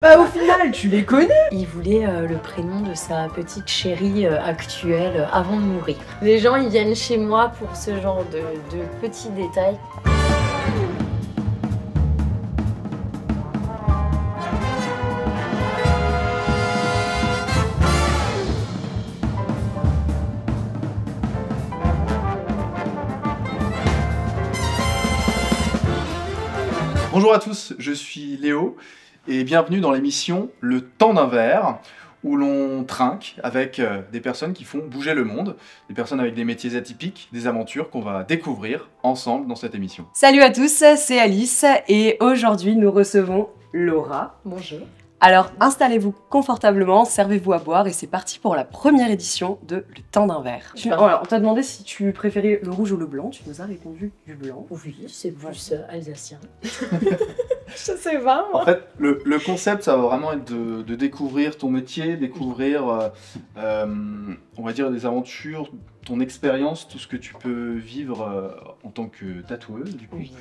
Bah au final, tu les connais. Il voulait le prénom de sa petite chérie actuelle avant de mourir. Les gens, ils viennent chez moi pour ce genre de petits détails. Bonjour à tous, je suis Léo et bienvenue dans l'émission Le Temps d'un verre où l'on trinque avec des personnes qui font bouger le monde, des personnes avec des métiers atypiques, des aventures qu'on va découvrir ensemble dans cette émission. Salut à tous, c'est Alice et aujourd'hui nous recevons Laura. Bonjour. Alors installez-vous confortablement, servez-vous à boire et c'est parti pour la première édition de Le Temps d'un verre. On t'a demandé si tu préférais le rouge ou le blanc, tu nous as répondu du blanc. Oui, c'est plus alsacien. Je sais pas moi. En fait, le concept, ça va vraiment être de découvrir ton métier, découvrir, on va dire, des aventures, ton expérience, tout ce que tu peux vivre en tant que tatoueuse, du coup. Oui.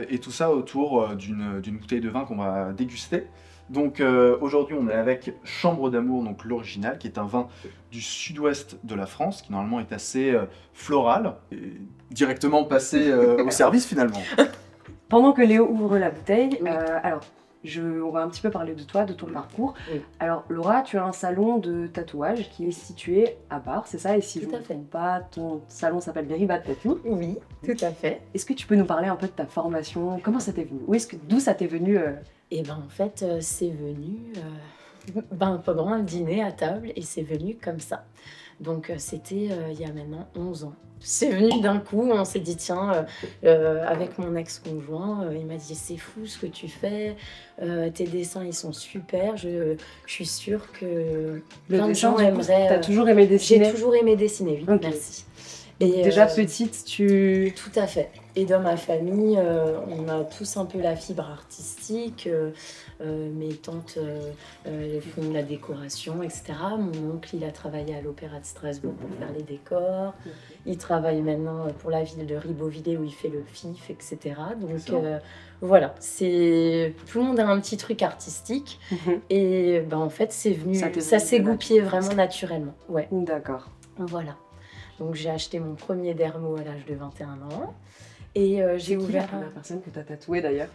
Et tout ça autour d'une bouteille de vin qu'on va déguster. Donc aujourd'hui, on est avec Chambre d'Amour, donc l'original, qui est un vin du sud-ouest de la France, qui normalement est assez floral, et directement passé au service finalement. Pendant que Léo ouvre la bouteille, Oui. on va un petit peu parler de toi, de ton parcours. Oui. Alors Laura, tu as un salon de tatouage qui est situé à Bar, c'est ça? Et si je Tout ne à me fait. trompe pas, ton salon s'appelle Very Bad Tattoo. Oui, tout à fait. Est-ce que tu peux nous parler un peu de ta formation? Comment ça t'est venu? D'où ça t'est venu Et ben en fait, c'est venu pendant un dîner à table et c'est venu comme ça. Donc c'était il y a maintenant 11 ans. C'est venu d'un coup, on s'est dit tiens, avec mon ex-conjoint, il m'a dit c'est fou ce que tu fais, tes dessins ils sont super, je suis sûre que plein de gens aimeraient... T'as toujours aimé dessiner? J'ai toujours aimé dessiner, oui, Ok. merci. Et déjà petite, tu... Tout à fait. Et dans ma famille, on a tous un peu la fibre artistique. Mes tantes elles font de la décoration, etc. Mon oncle, il a travaillé à l'Opéra de Strasbourg pour faire les décors. Il travaille maintenant pour la ville de Ribeauvillé où il fait le FIF, etc. Donc voilà, tout le monde a un petit truc artistique. Et ben, en fait, c'est venu, ça s'est goupillé vraiment naturellement. Ouais. D'accord. Voilà. Donc j'ai acheté mon premier dermo à l'âge de 21 ans. Et j'ai ouvert... la personne que t'as tatouée d'ailleurs.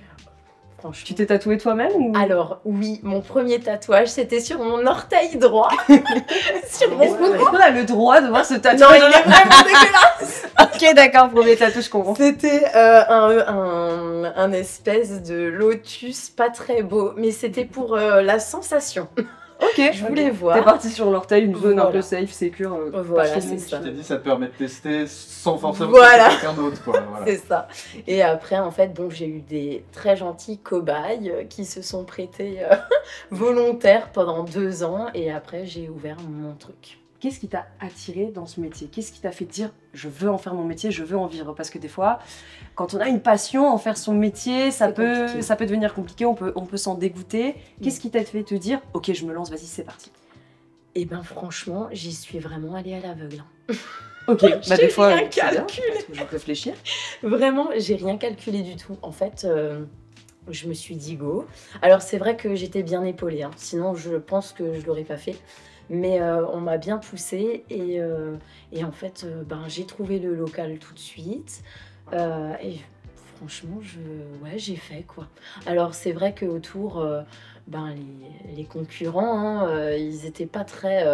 Franchement. Tu t'es tatouée toi-même ou... Alors oui, mon premier tatouage, c'était sur mon orteil droit. Sur mon... Est-ce qu'on a le droit de voir ce Non, tatouage? il est vraiment dégueulasse. Ok, d'accord, premier tatouage, je comprends. C'était un espèce de lotus pas très beau, mais c'était pour la sensation. Ok, Je voulais voir. T'es parti sur l'orteil, une zone un Voilà. peu safe, sécure. Voilà, pas c'est trop ça. Je t'ai dit, ça te permet de tester sans forcément Voilà. tester quelqu'un d'autre, quoi. Voilà. C'est ça. Et après, en fait, donc j'ai eu des très gentils cobayes qui se sont prêtés volontaires pendant 2 ans. Et après, j'ai ouvert mon truc. Qu'est-ce qui t'a attiré dans ce métier? Qu'est-ce qui t'a fait dire je veux en faire mon métier, je veux en vivre? Parce que des fois, quand on a une passion, en faire son métier, ça peut devenir compliqué, on peut s'en dégoûter. Qu'est-ce qui t'a fait te dire ok, je me lance, vas-y, c'est parti? Et ben franchement, j'y suis vraiment allée à l'aveugle. Ok, bah des fois, rien c'est bien, calculé. faut toujours réfléchir. Vraiment, j'ai rien calculé du tout. En fait, je me suis dit go. Alors c'est vrai que j'étais bien épaulée, hein. Sinon je pense que je l'aurais pas fait. Mais on m'a bien poussée et en fait, j'ai trouvé le local tout de suite. Et franchement, j'ai fait quoi. Alors c'est vrai qu'autour, les concurrents, hein, ils n'étaient pas très,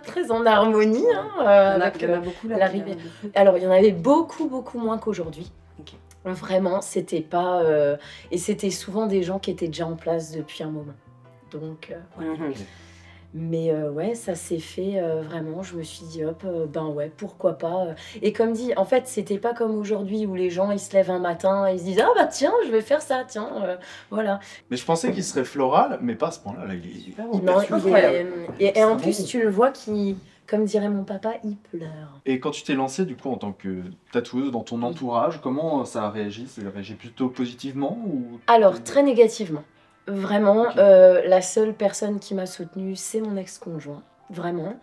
très en harmonie. Hein, Il y en a beaucoup là. l'arrivée. Alors il y en avait beaucoup, beaucoup moins qu'aujourd'hui. Ok. Vraiment, c'était pas... et c'était souvent des gens qui étaient déjà en place depuis un moment. Donc... Mais ouais, ça s'est fait vraiment, je me suis dit hop, pourquoi pas. Et comme dit, en fait, c'était pas comme aujourd'hui où les gens, ils se lèvent un matin et ils se disent « Ah bah tiens, je vais faire ça, tiens, voilà. » Mais je pensais qu'il serait floral, mais pas à ce point-là. Là, il est hyper Non, incroyable. et en C'est plus, bon. tu le vois qui, comme dirait mon papa, il pleure. Et quand tu t'es lancée du coup en tant que tatoueuse dans ton entourage, comment ça a réagi? Ça a réagi plutôt positivement ou... Alors, très négativement. Vraiment, Ok. la seule personne qui m'a soutenue, c'est mon ex-conjoint. Vraiment.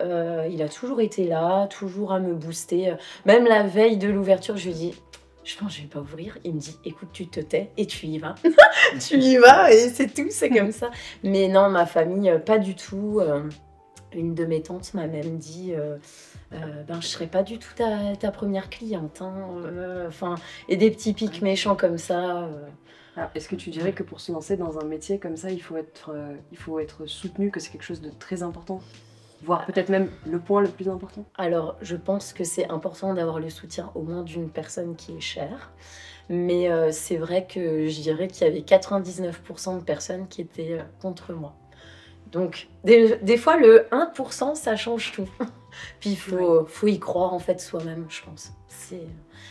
Il a toujours été là, toujours à me booster. Même la veille de l'ouverture, je lui ai dit, Je pense, je vais pas ouvrir. Il me dit, écoute, tu te tais et tu y vas. Tu y vas et c'est tout, c'est comme ça. Mais non, ma famille, pas du tout. Une de mes tantes m'a même dit, ben, je serai pas du tout ta première cliente. Hein. Enfin, et des petits pics méchants comme ça. Alors, est-ce que tu dirais que pour se lancer dans un métier comme ça, il faut être soutenu, que c'est quelque chose de très important, voire peut-être même le point le plus important? Alors, je pense que c'est important d'avoir le soutien au moins d'une personne qui est chère. Mais c'est vrai que je dirais qu'il y avait 99% de personnes qui étaient contre moi. Donc, des fois, le 1%, ça change tout. Puis, il faut y croire, en fait, soi-même, je pense.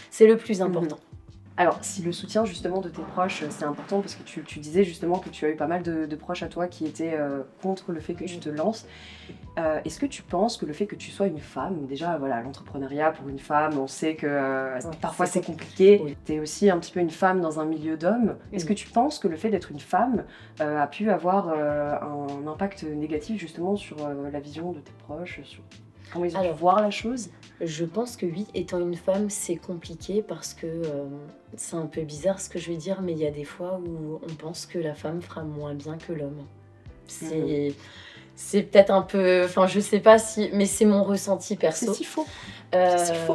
C'est le plus important. Alors, si le soutien justement de tes proches, c'est important parce que tu disais justement que tu as eu pas mal de proches à toi qui étaient contre le fait que tu te lances. Est-ce que tu penses que le fait que tu sois une femme, déjà voilà, l'entrepreneuriat pour une femme, on sait que parfois c'est compliqué, Oui. tu es aussi un petit peu une femme dans un milieu d'hommes. Est-ce que tu penses que le fait d'être une femme a pu avoir un impact négatif justement sur la vision de tes proches, sur comment ils ont pu voir la chose? Je pense que oui, étant une femme, c'est compliqué parce que c'est un peu bizarre ce que je vais dire, mais il y a des fois où on pense que la femme fera moins bien que l'homme. C'est peut-être un peu... Enfin, je sais pas si... Mais c'est mon ressenti perso. C'est si faux. C'est si faux.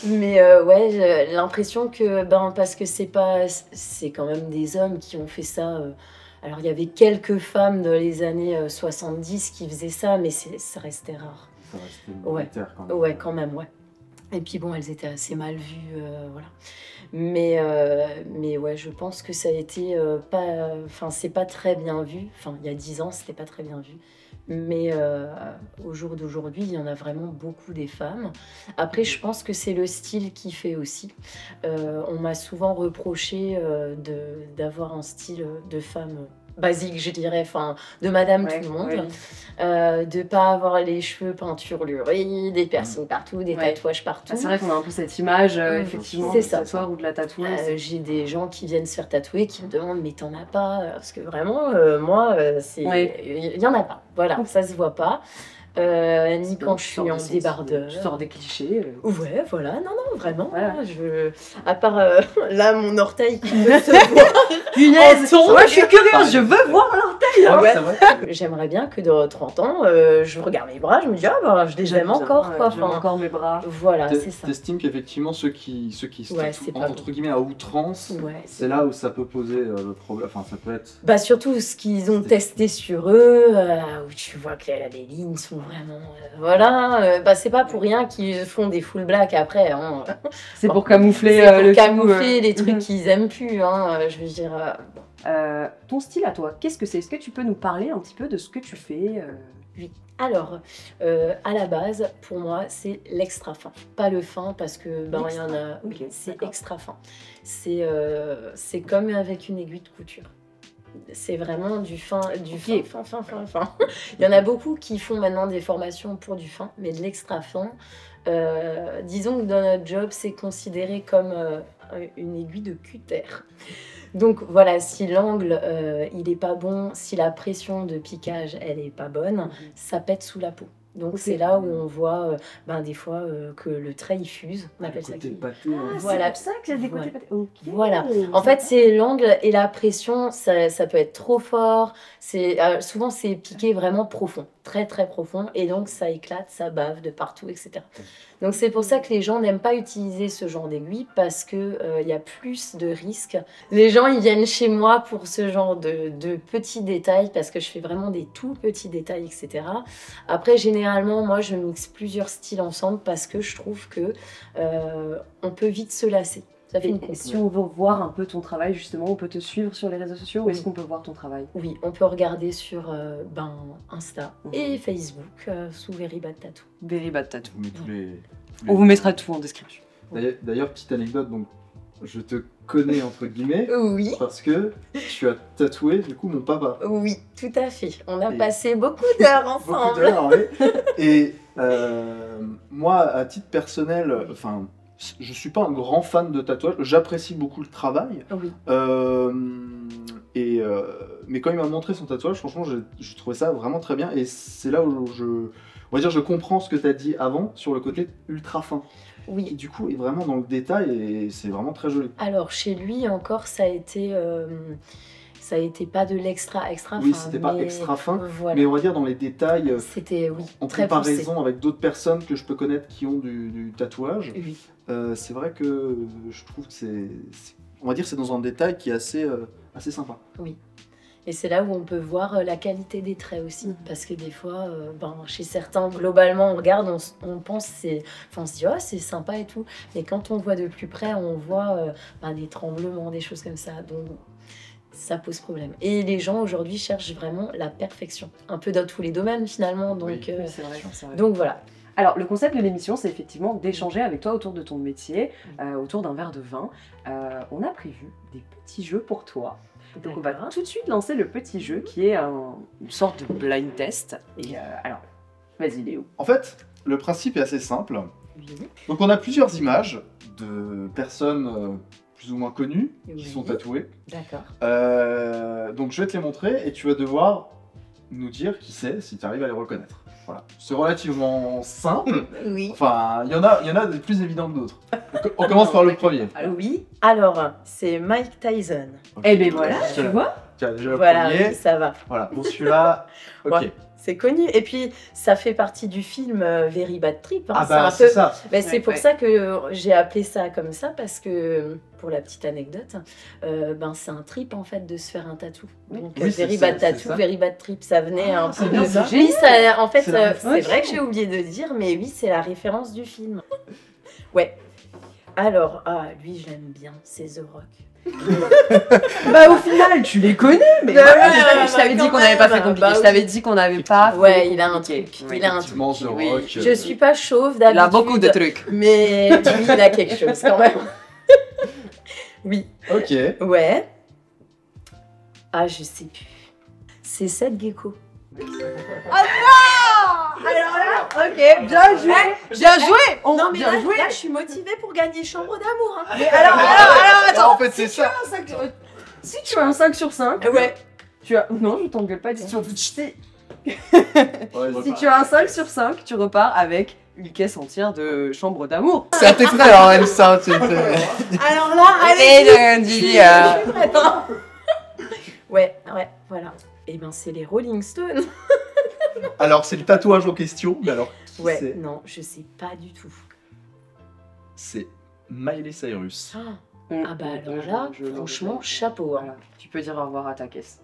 Mais ouais, j'ai l'impression que... Ben, parce que c'est quand même des hommes qui ont fait ça... Alors, il y avait quelques femmes dans les années 70 qui faisaient ça, mais ça restait rare. Ça restait militaire quand même. Ouais, quand même, ouais. Et puis bon, elles étaient assez mal vues, voilà. Mais ouais, je pense que ça a été pas... Enfin, c'est pas très bien vu. Enfin, il y a 10 ans, c'était pas très bien vu. Mais au jour d'aujourd'hui, il y en a vraiment beaucoup des femmes. Après, je pense que c'est le style qui fait aussi. On m'a souvent reproché d'avoir un style de femme basique, je dirais, enfin, de madame tout le monde. De pas avoir les cheveux peinturlurés, des piercings partout, des tatouages partout. Ah, c'est vrai qu'on a un peu cette image, effectivement, c'est du ça. tatoueur ou de la tatoueuse. J'ai des gens qui viennent se faire tatouer, qui me demandent mais t'en as pas? Parce que vraiment, moi, il y en a pas. Voilà, ça se voit pas. Ni quand je suis en débardeur. Tu sors des clichés. Ouais, voilà, non, vraiment. Voilà. À part là, mon orteil qui peut se voir. Punaise! Moi, je suis curieuse, je veux voir l'orteil! Ah ouais. J'aimerais bien que de 30 ans, je regarde mes bras, je me dis, ah bah, je les aime encore, quoi. J'aime encore mes bras. Voilà, c'est ça. T'estimes qu'effectivement, ceux qui se tatouent, pas entre guillemets, à outrance, c'est là où ça peut poser le problème. Enfin, ça peut être... Bah, surtout ce qu'ils ont testé sur eux, où tu vois que les lignes sont vraiment... voilà, bah, c'est pas pour rien qu'ils font des full black après. Hein. C'est pour camoufler le camoufler les trucs qu'ils aiment plus, hein, je veux dire... ton style à toi, qu'est-ce que c'est? Est-ce que tu peux nous parler un petit peu de ce que tu fais? Oui. Alors, à la base, pour moi, c'est l'extra fin. Pas le fin, parce que ben, il y en a... Okay, c'est extra fin. C'est comme avec une aiguille de couture. C'est vraiment du fin, fin. Il y en a beaucoup qui font maintenant des formations pour du fin, mais de l'extra fin, disons que dans notre job, c'est considéré comme une aiguille de cutter. Donc voilà, si l'angle il est pas bon, si la pression de piquage elle est pas bonne, ça pète sous la peau. Donc c'est là où on voit des fois que le trait il fuse, on appelle ça. Voilà, c'est pour ça que j'ai des côtés pâtés. Okay. Voilà. En fait, c'est l'angle et la pression, ça peut être trop fort. Souvent c'est piqué vraiment profond, très très profond, et donc ça éclate, ça bave de partout, etc. Donc c'est pour ça que les gens n'aiment pas utiliser ce genre d'aiguille parce que y a plus de risques. Les gens ils viennent chez moi pour ce genre de petits détails parce que je fais vraiment des tout petits détails, etc. Après généralement moi je mixe plusieurs styles ensemble parce que je trouve que on peut vite se lasser. Ça fait une et si on veut voir un peu ton travail justement, on peut te suivre sur les réseaux sociaux ou est-ce qu'on peut voir ton travail? Oui, on peut regarder sur Insta et Facebook sous Very Bad Tattoo. Very Bad Tattoo. On vous mettra tout en description. D'ailleurs, petite anecdote, donc je te connais entre guillemets. Oui. Parce que tu as tatoué du coup mon papa. Oui, tout à fait. On a passé beaucoup d'heures ensemble. Oui. Et moi, à titre personnel, enfin, je suis pas un grand fan de tatouage. J'apprécie beaucoup le travail. Oui. Mais quand il m'a montré son tatouage, franchement, je trouvais ça vraiment très bien. Et c'est là où on va dire, je comprends ce que tu as dit avant sur le côté ultra fin. Oui. qui du coup est vraiment dans le détail et c'est vraiment très joli. Alors chez lui encore, ça a été pas de l'extra Oui, fin, c'était pas mais extra fin, voilà. mais on va dire dans les détails, C'était oui, en très poussé. comparaison avec d'autres personnes que je peux connaître qui ont du tatouage, Oui. c'est vrai que je trouve que on va dire c'est dans un détail qui est assez sympa. Et c'est là où on peut voir la qualité des traits aussi, parce que des fois, chez certains, globalement, on regarde, on pense, on se dit oh c'est sympa et tout, mais quand on voit de plus près, on voit des tremblements, des choses comme ça, donc ça pose problème. Et les gens aujourd'hui cherchent vraiment la perfection, un peu dans tous les domaines finalement, donc Oui, C'est vrai, c'est vrai. donc voilà. Alors, le concept de l'émission, c'est effectivement d'échanger avec toi autour de ton métier, autour d'un verre de vin. On a prévu des petits jeux pour toi. Donc, on va D'accord. tout de suite lancer le petit jeu qui est une sorte de blind test. Et alors, vas-y Léo. En fait, le principe est assez simple. Oui. Donc on a plusieurs images de personnes plus ou moins connues qui Oui. sont tatouées. D'accord. Donc je vais te les montrer et tu vas devoir nous dire qui c'est, si tu arrives à les reconnaître. Voilà. C'est relativement simple. Oui. Enfin, il y en a des plus évidents que d'autres. On commence par le premier. Oui. Alors, c'est Mike Tyson. Eh ben voilà, tu Tiens, vois. tiens, déjà le Voilà, premier. oui, ça va. Voilà, bon celui-là, ok. Ouais. C'est connu. Et puis, ça fait partie du film Very Bad Trip. Hein. Ah C'est un bah peu- c'est ça. Ben, c'est Ouais, pour ouais. ça que j'ai appelé ça comme ça, parce que, pour la petite anecdote, c'est un trip en fait de se faire un tatou. Donc Oui, c'est Very ça, Bad c'est Tattoo, ça. Very Bad Trip, ça venait un c'est peu bien, de c'est ça. génial. Oui, ça, en fait, C'est la c'est référence. vrai que j'ai oublié de dire, mais oui, c'est la référence du film. Ouais. Alors, lui, je l'aime bien, c'est The Rock. Bah au final, tu les connais, mais Bah voilà, ouais, je t'avais quand dit qu'on n'avait pas même. fait compliqué. Bah je oui. t'avais dit qu'on n'avait pas. Ouais, fait il a un compliqué. truc. Oui. Il a un truc. Effectivement, The Oui. Rock. Je suis pas chauve Il d'habitude. a beaucoup de trucs. Mais lui, il a quelque chose quand même. Oui. Ok. Ouais. Ah, je sais plus. C'est Seth Gecko. Alors là, ok, bien joué, bien joué. Non, mais bien là, joué. là, je suis motivée pour gagner Chambre d'amour. Hein. Mais alors, attends. En fait, c'est ça. Si tu as un 5 sur 5, Ouais. tu as. Non, je t'engueule pas, dis tu vas te jeter. Ouais, Si tu as un 5 sur 5, tu repars avec une caisse entière de chambre d'amour. C'est à tes frères, hein, elle, ça. Alors là, Allez, allez, Didi, je suis prête, hein. Ouais, voilà. Et ben, c'est les Rolling Stones. Alors, c'est le tatouage en question, mais alors, qui Ouais, c'est? non, je sais pas du tout. C'est Miley Cyrus. Ah bah alors là, franchement, chapeau. Hein. Voilà. Tu peux dire au revoir à ta caisse.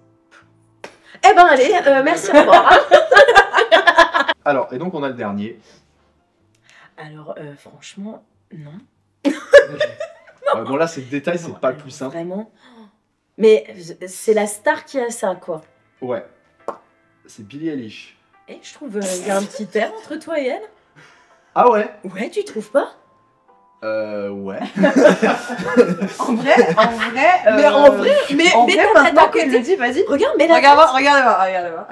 Eh ben allez, merci, au revoir. Hein. Alors, et donc, on a le dernier. Alors, franchement, non. Bon, là, c'est le détail, c'est Non, pas le plus simple. Vraiment. Mais c'est la star qui a ça, quoi. Ouais. C'est Billie Eilish. Et je trouve il y a un petit air entre toi et elle. Ah ouais? Ouais, tu trouves pas? Ouais. En vrai, Mais en vrai, mais en mais vrai, ton tête maintenant à qu'elle côté. le dit, vas-y. Regarde, mais là. Regardez-moi.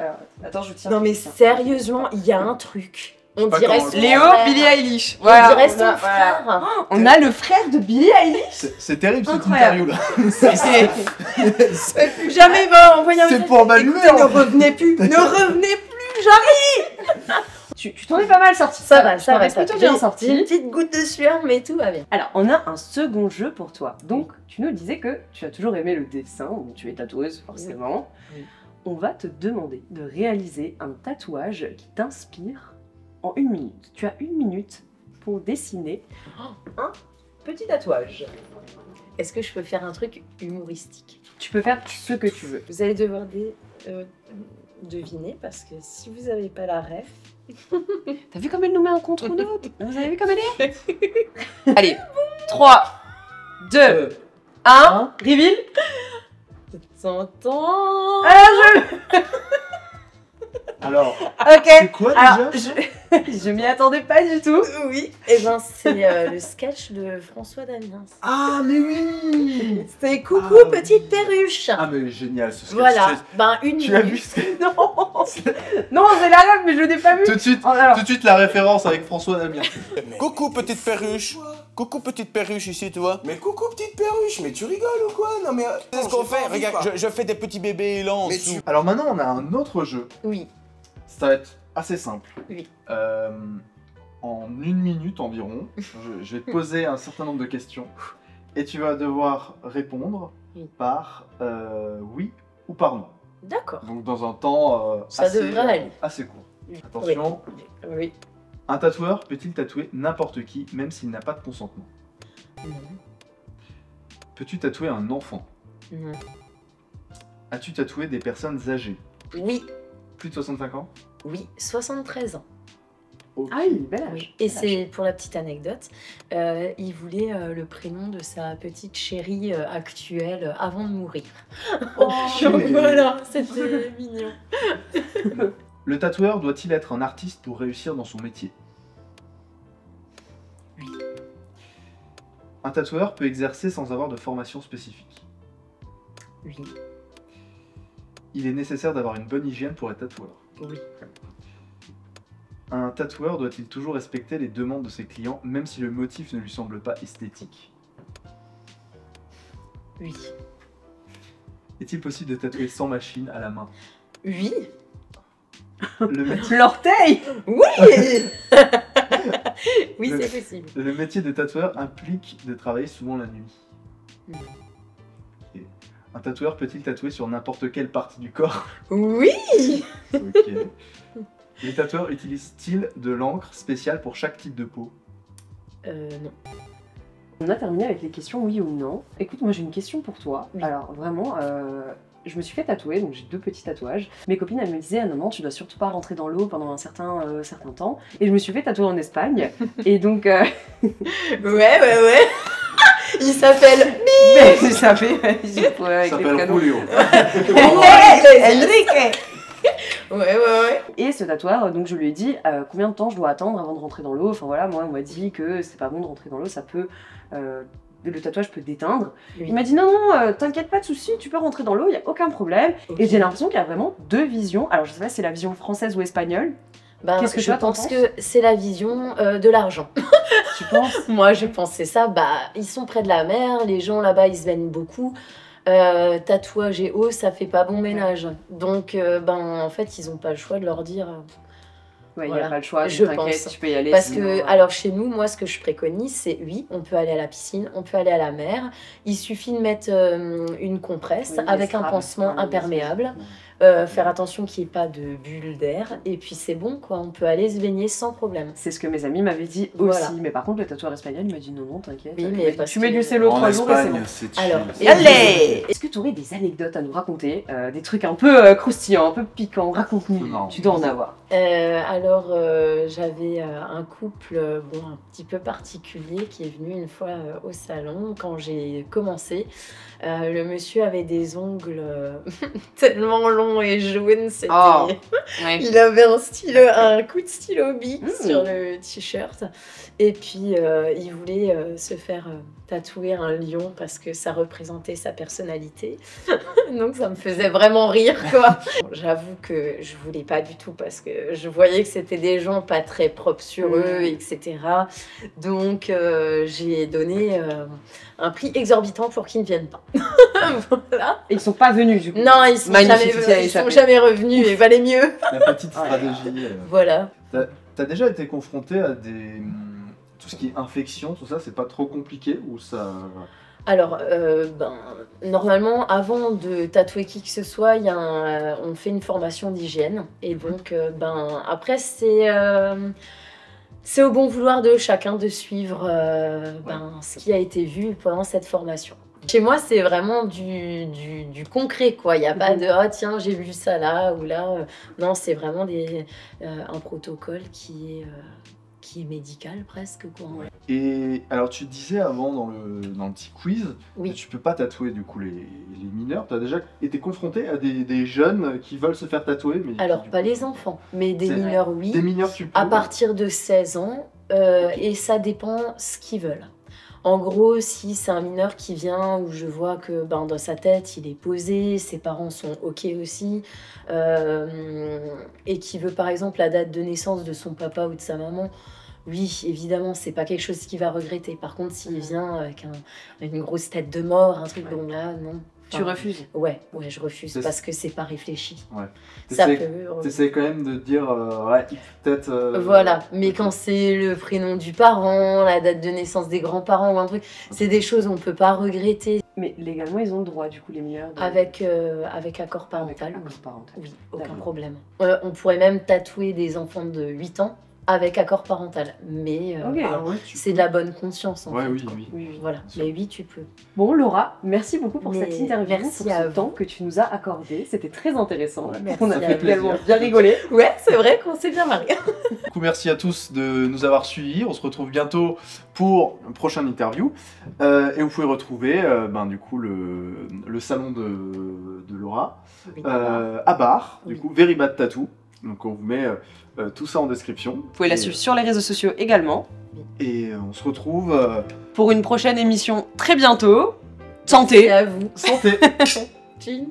Attends, je tiens. Non mais sérieusement, il y a un truc. On pas dirait comment son le- Léo, frère. Billie Eilish. On Voilà, dirait son a- voilà. frère. On a le frère de Billie Eilish. C'est terrible cette Incroyable. interview-là. C'est- Jamais va envoyer un C'est message. pour m'allumer. Écoutez, ne revenez plus. Ne revenez plus, j'arrive. Tu t'en es pas mal sorti. Ça va, ça t'en va. es plutôt bien J'ai une sorti. petite goutte de sueur, mais tout va bien. Alors, on a un second jeu pour toi. Donc, tu nous disais que tu as toujours aimé le dessin, donc tu es tatoueuse forcément. Oui. On va te demander de réaliser un tatouage qui t'inspire en 1 minute. Tu as 1 minute pour dessiner un petit tatouage. Est-ce que je peux faire un truc humoristique? Tu peux faire ce que tu veux. Vous allez devoir deviner parce que si vous n'avez pas la ref. T'as vu comme elle nous met un contre l'autre? Vous avez vu comme elle est? Allez, 3, 2, 1, reveal. T'entends? Alors, Ok. c'est quoi Alors, déjà? je m'y attendais pas du tout. Oui. Et ben c'est le sketch de François Damiens. Ah, mais oui! C'est coucou Ah, petite perruche. Ah, mais génial ce sketch. Voilà. Ben une Tu as vu minute. ce sketch? Non, non, j'ai la rêve, mais je l'ai pas vu. Tout de suite, Oh, alors, tout de suite la référence avec François Damien. Coucou petite perruche. Coucou petite perruche ici, tu vois. Mais coucou petite perruche, mais tu rigoles ou quoi? Non mais... C'est ce qu'on fait. Regarde, je fais des petits bébés lents en Mais dessous. Alors maintenant, on a un autre jeu. Oui. Ça va être assez simple. Oui. en 1 minute environ. Je vais te poser un certain nombre de questions et tu vas devoir répondre Oui. par oui ou par non. D'accord. Donc dans un temps Ça devrait aller. assez court. Attention, Oui. un tatoueur peut-il tatouer n'importe qui même s'il n'a pas de consentement? Non. Peux-tu tatouer un enfant? Non. As-tu tatoué des personnes âgées? Oui. Plus de 65 ans? Oui. 73 ans. Ok. Ah oui, bel âge. Oui. Et c'est pour la petite anecdote, il voulait le prénom de sa petite chérie actuelle avant de mourir. Oh, Donc voilà, c'était mignon. Le tatoueur doit-il être un artiste pour réussir dans son métier? Oui. Un tatoueur peut exercer sans avoir de formation spécifique. Oui. Il est nécessaire d'avoir une bonne hygiène pour être tatoueur. Oui. Un tatoueur doit-il toujours respecter les demandes de ses clients, même si le motif ne lui semble pas esthétique? Oui. Est-il possible de tatouer sans machine à la main? Oui. Le métier, L'orteil. Oui. Oui, Le- c'est possible. le métier de tatoueur implique de travailler souvent la nuit. Non. Ok. Un tatoueur peut-il tatouer sur n'importe quelle partie du corps? Oui. Ok. Les tatoueurs utilisent-ils de l'encre spéciale pour chaque type de peau? Non. On a terminé avec les questions oui ou non. Écoute, moi j'ai une question pour toi. Oui. Alors vraiment, je me suis fait tatouer, donc j'ai 2 petits tatouages. Mes copines elles me disaient ah non, tu dois surtout pas rentrer dans l'eau pendant un certain temps. Et je me suis fait tatouer en Espagne. Et donc Ouais. Il s'appelle ça fait je pourrais avec Ça les s'appelle prénoms. Julio. Enrique. Ouais. Et ce tatoueur, donc je lui ai dit combien de temps je dois attendre avant de rentrer dans l'eau. Enfin voilà, moi on m'a dit que c'est pas bon de rentrer dans l'eau, ça peut le tatouage peut déteindre. Oui. Il m'a dit non, t'inquiète pas de soucis, tu peux rentrer dans l'eau, il n'y a aucun problème. Ok. Et j'ai l'impression qu'il y a vraiment 2 visions. Alors je sais pas si c'est la vision française ou espagnole. Ben, Qu'est-ce que je toi, t'en pense penses que c'est la vision de l'argent. Tu penses? Moi, je pensais ça. Bah, ils sont près de la mer, les gens là-bas, ils se baignent beaucoup. Tatouage et eau, ça fait pas bon ménage. Donc, en fait, ils ont pas le choix de leur dire. Ouais, il Voilà. n'y a pas le choix, Je t'inquiète, pense. tu peux y aller. Parce sinon, que, alors chez nous, moi, ce que je préconise, c'est oui, on peut aller à la piscine, on peut aller à la mer. Il suffit de mettre une compresse Oui, des avec un straps, pansement oui, imperméable. Faire attention qu'il n'y ait pas de bulles d'air. Et puis c'est bon, quoi. On peut aller se baigner sans problème. c'est ce que mes amis m'avaient dit Voilà. aussi. Mais par contre, le tatoueur espagnol, il m'a dit non, t'inquiète. Oui, Il mais m'a dit, parce tu mets que- du cello En 3 jours et c'est bon. Espagne, c'est chill. Alors, c'est- Allez! Est-ce que tu aurais des anecdotes à nous raconter? Des trucs un peu croustillants, un peu piquants? Raconte-nous. Non. Tu dois en avoir. J'avais un couple un petit peu particulier qui est venu une fois au salon quand j'ai commencé. Le monsieur avait des ongles tellement longs et jaunes, c'était... Oh. Il avait un coup de stylo bic Mmh. sur le t-shirt. Et puis, il voulait se faire tatouer un lion parce que ça représentait sa personnalité. Donc, ça me faisait vraiment rire, quoi. J'avoue que je voulais pas du tout parce que je voyais que c'était des gens pas très propres sur eux, etc. Donc, j'ai donné un prix exorbitant pour qu'ils ne viennent pas. Voilà. Et ils sont pas venus du coup. Non, ils sont Magnifique, tu y as ils sont échappé. jamais revenus et valait mieux. La petite Oh là stratégie. Voilà. T'as déjà été confronté à des... Tout ce qui est infection, tout ça, c'est pas trop compliqué ou ça... Alors, normalement, avant de tatouer qui que ce soit, on fait une formation d'hygiène. Et donc, après, c'est au bon vouloir de chacun de suivre ce qui a été vu pendant cette formation. Chez moi, c'est vraiment du concret, quoi. Il n'y a pas de « Ah tiens, j'ai vu ça là ou là ». Non, c'est vraiment un protocole qui est médical presque, quoi. Et alors tu disais avant dans le petit quiz Oui. que tu peux pas tatouer du coup les mineurs. T'as déjà été confronté à des jeunes qui veulent se faire tatouer mais Alors, qui, du pas coup, les enfants, mais des C'est- mineurs, oui. Des mineurs tu peux. À partir de 16 ans, et ça dépend ce qu'ils veulent. En gros, si c'est un mineur qui vient où je vois que dans sa tête il est posé, ses parents sont ok aussi, et qui veut par exemple la date de naissance de son papa ou de sa maman, oui, évidemment, c'est pas quelque chose qu'il va regretter. Par contre, s'il vient avec une grosse tête de mort, un truc bon là, non. Tu refuses? Ouais, je refuse C'est- parce que c'est pas réfléchi. Ouais. Ça T'essayes peut... t'essayes quand même de te dire, ouais, peut-être. Voilà, mais quand c'est le prénom du parent, la date de naissance des grands-parents ou un truc, c'est des choses on peut pas regretter Mais légalement, ils ont le droit, du coup, les mineurs. avec accord Avec parental. accord parental. Oui, aucun D'accord. problème. On pourrait même tatouer des enfants de 8 ans avec accord parental, mais Ok. Ah ouais, tu c'est de la bonne conscience en Ouais, fait. oui, quoi. oui. Oui, oui. Voilà, sûr. mais oui, tu peux. Bon, Laura, merci beaucoup pour Mais cette interview, merci pour à ce vous. temps que tu nous as accordé. C'était très intéressant. Ouais, merci On a à fait vous. également bien rigoler. Ouais, c'est vrai qu'on s'est bien mariés. Du coup, merci à tous de nous avoir suivis. On se retrouve bientôt pour une prochaine interview. Et vous pouvez retrouver du coup, le salon de Laura à Bar, du Oui. coup, Very Bad Tattoo. Donc on vous met tout ça en description. Vous pouvez la suivre sur les réseaux sociaux également. Et on se retrouve Pour une prochaine émission très bientôt. Merci Santé. à vous. santé. Tching.